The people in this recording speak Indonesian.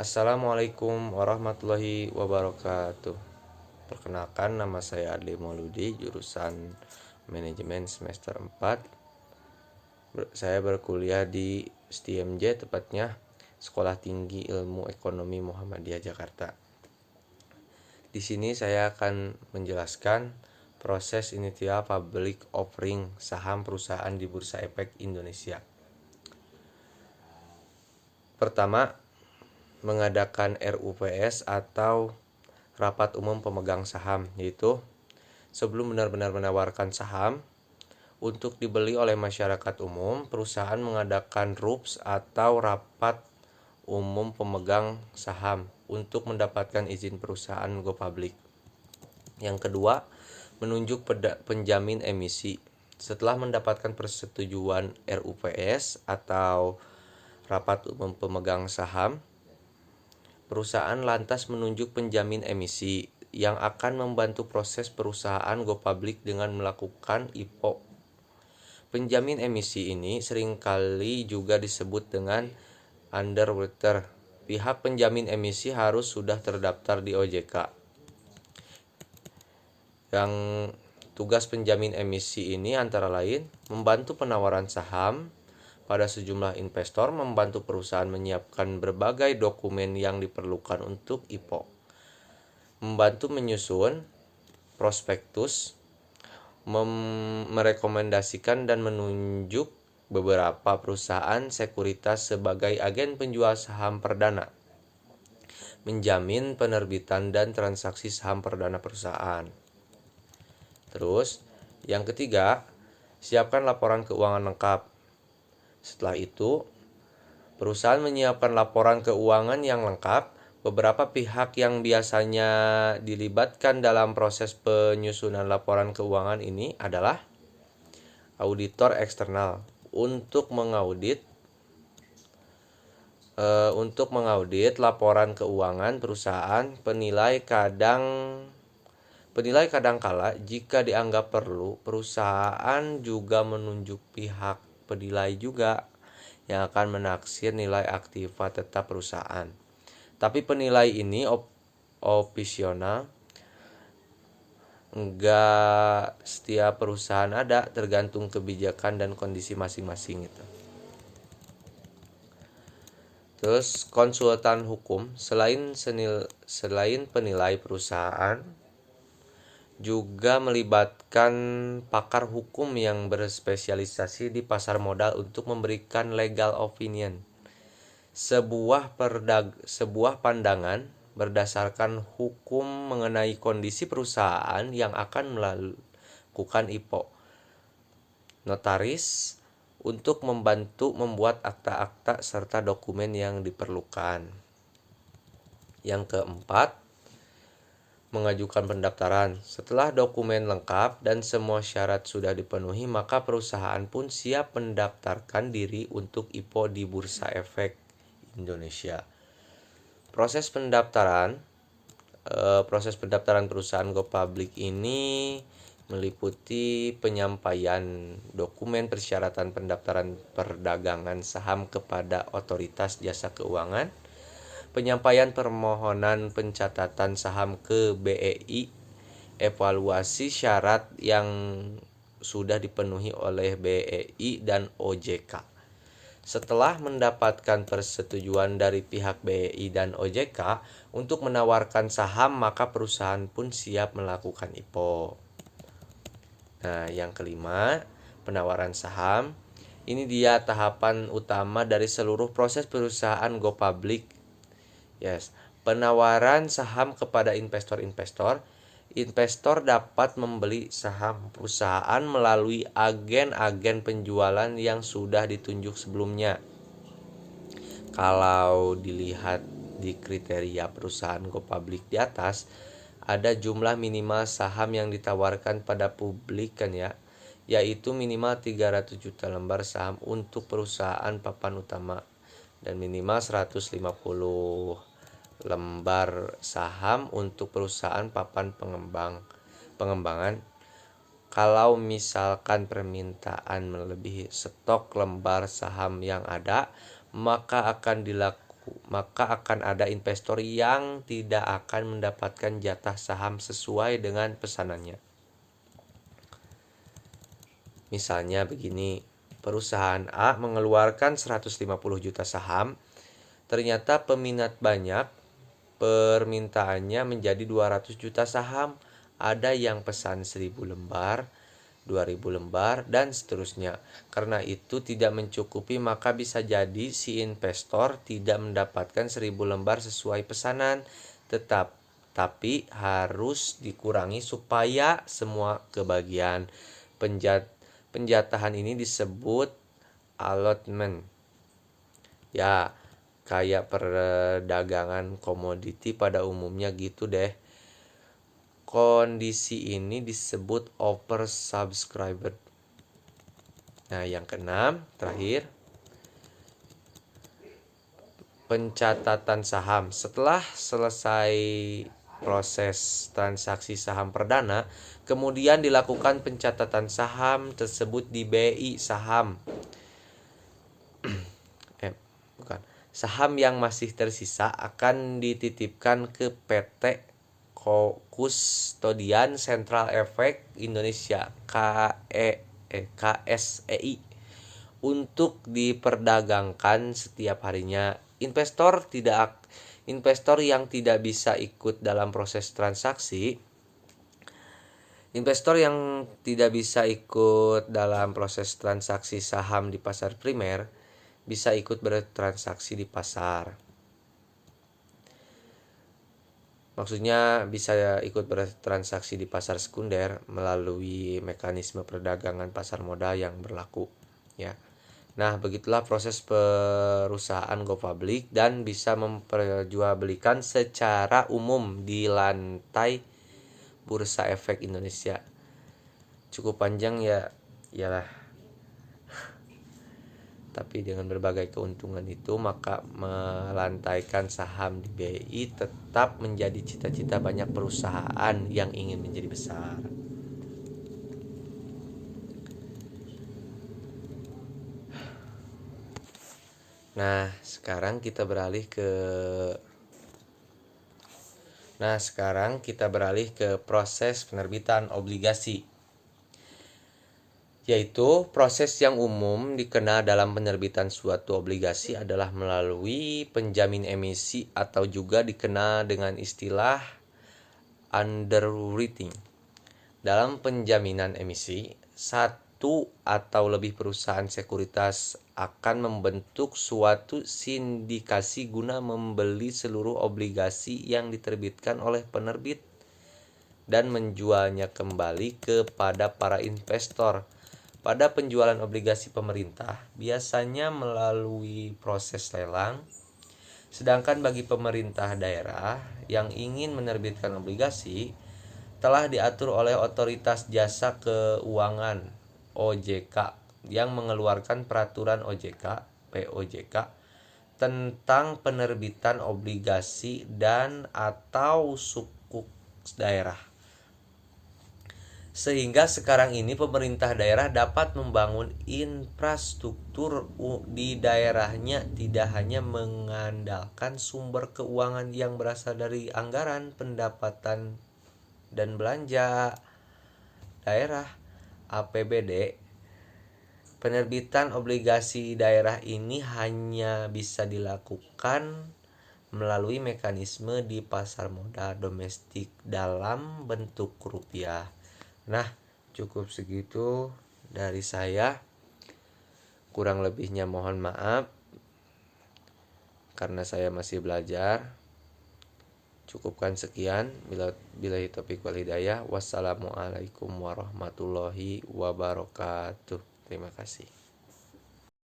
Assalamualaikum warahmatullahi wabarakatuh. Perkenalkan, nama saya Adli Mauludi, jurusan Manajemen semester 4. Saya berkuliah di STMJ, tepatnya Sekolah Tinggi Ilmu Ekonomi Muhammadiyah Jakarta. Di sini saya akan menjelaskan proses initial public offering saham perusahaan di Bursa Efek Indonesia. Pertama, mengadakan RUPS atau rapat umum pemegang saham, yaitu sebelum benar-benar menawarkan saham untuk dibeli oleh masyarakat umum, perusahaan mengadakan RUPS atau rapat umum pemegang saham untuk mendapatkan izin perusahaan go public. Yang kedua, menunjuk penjamin emisi. Setelah mendapatkan persetujuan RUPS atau rapat umum pemegang saham, perusahaan lantas menunjuk penjamin emisi yang akan membantu proses perusahaan go public dengan melakukan IPO. Penjamin emisi ini seringkali juga disebut dengan underwriter. Pihak penjamin emisi harus sudah terdaftar di OJK. Yang tugas penjamin emisi ini antara lain membantu penawaran saham pada sejumlah investor, membantu perusahaan menyiapkan berbagai dokumen yang diperlukan untuk IPO, membantu menyusun prospektus, merekomendasikan dan menunjuk beberapa perusahaan sekuritas sebagai agen penjual saham perdana, menjamin penerbitan dan transaksi saham perdana perusahaan. Terus, yang ketiga, siapkan laporan keuangan lengkap. Setelah itu, perusahaan menyiapkan laporan keuangan yang lengkap. Beberapa pihak yang biasanya dilibatkan dalam proses penyusunan laporan keuangan ini adalah auditor eksternal untuk mengaudit laporan keuangan perusahaan, penilai kadangkala jika dianggap perlu, perusahaan juga menunjuk pihak penilai juga yang akan menaksir nilai aktiva tetap perusahaan. Tapi penilai ini opsional, enggak setiap perusahaan ada, tergantung kebijakan dan kondisi masing-masing gitu. Terus konsultan hukum, selain penilai perusahaan, juga melibatkan pakar hukum yang berspesialisasi di pasar modal untuk memberikan legal opinion, sebuah pandangan berdasarkan hukum mengenai kondisi perusahaan yang akan melakukan IPO. Notaris untuk membantu membuat akta-akta serta dokumen yang diperlukan. Yang keempat, mengajukan pendaftaran. Setelah dokumen lengkap dan semua syarat sudah dipenuhi, maka perusahaan pun siap mendaftarkan diri untuk IPO di Bursa Efek Indonesia. Proses pendaftaran perusahaan go public ini meliputi penyampaian dokumen persyaratan pendaftaran perdagangan saham kepada otoritas jasa keuangan, penyampaian permohonan pencatatan saham ke BEI, evaluasi syarat yang sudah dipenuhi oleh BEI dan OJK. Setelah mendapatkan persetujuan dari pihak BEI dan OJK untuk menawarkan saham, maka perusahaan pun siap melakukan IPO. Nah, yang kelima, penawaran saham. Ini dia tahapan utama dari seluruh proses perusahaan go public. Penawaran saham kepada investor-investor. Investor dapat membeli saham perusahaan melalui agen-agen penjualan yang sudah ditunjuk sebelumnya. Kalau dilihat di kriteria perusahaan go public di atas, ada jumlah minimal saham yang ditawarkan pada publik kan ya, yaitu minimal 300 juta lembar saham untuk perusahaan papan utama dan minimal 150 lembar saham untuk perusahaan papan pengembangan. Kalau misalkan permintaan melebihi stok lembar saham yang ada, maka akan berlaku, maka akan ada investor yang tidak akan mendapatkan jatah saham sesuai dengan pesanannya. Misalnya begini, perusahaan A mengeluarkan 150 juta saham, ternyata peminat banyak, permintaannya menjadi 200 juta saham, ada yang pesan 1000 lembar, 2000 lembar, dan seterusnya. Karena itu tidak mencukupi, maka bisa jadi si investor tidak mendapatkan 1000 lembar sesuai pesanan, tapi harus dikurangi supaya semua kebagian. Penjatahan ini disebut allotment. Ya, kayak perdagangan komoditi pada umumnya gitu deh. Kondisi ini disebut oversubscribed. Nah, yang keenam, terakhir, pencatatan saham. Setelah selesai proses transaksi saham perdana, kemudian dilakukan pencatatan saham tersebut di BI saham. Saham yang masih tersisa akan dititipkan ke PT Kustodian Central Efek Indonesia KSEI untuk diperdagangkan setiap harinya. Investor yang tidak bisa ikut dalam proses transaksi saham di pasar primer bisa ikut bertransaksi di pasar. Maksudnya bisa ikut bertransaksi di pasar sekunder melalui mekanisme perdagangan pasar modal yang berlaku, ya. Nah, begitulah proses perusahaan go public dan bisa memperjualbelikan secara umum di lantai Bursa Efek Indonesia. Cukup panjang ya, iyalah. Tapi dengan berbagai keuntungan itu, maka melantaikan saham di BI tetap menjadi cita-cita banyak perusahaan yang ingin menjadi besar. Nah, sekarang kita beralih ke proses penerbitan obligasi. Yaitu proses yang umum dikenal dalam penerbitan suatu obligasi adalah melalui penjamin emisi atau juga dikenal dengan istilah underwriting. Dalam penjaminan emisi, satu atau lebih perusahaan sekuritas akan membentuk suatu sindikasi guna membeli seluruh obligasi yang diterbitkan oleh penerbit dan menjualnya kembali kepada para investor. Pada penjualan obligasi pemerintah, biasanya melalui proses lelang, sedangkan bagi pemerintah daerah yang ingin menerbitkan obligasi, telah diatur oleh Otoritas Jasa Keuangan (OJK) yang mengeluarkan Peraturan OJK (POJK) tentang penerbitan obligasi dan atau sukuk daerah. Sehingga sekarang ini pemerintah daerah dapat membangun infrastruktur di daerahnya tidak hanya mengandalkan sumber keuangan yang berasal dari anggaran pendapatan dan belanja daerah APBD. Penerbitan obligasi daerah ini hanya bisa dilakukan melalui mekanisme di pasar modal domestik dalam bentuk rupiah. Nah, cukup segitu dari saya. Kurang lebihnya mohon maaf karena saya masih belajar. Cukupkan sekian. Billahi taufiq wal hidayah. Wassalamualaikum warahmatullahi wabarakatuh. Terima kasih.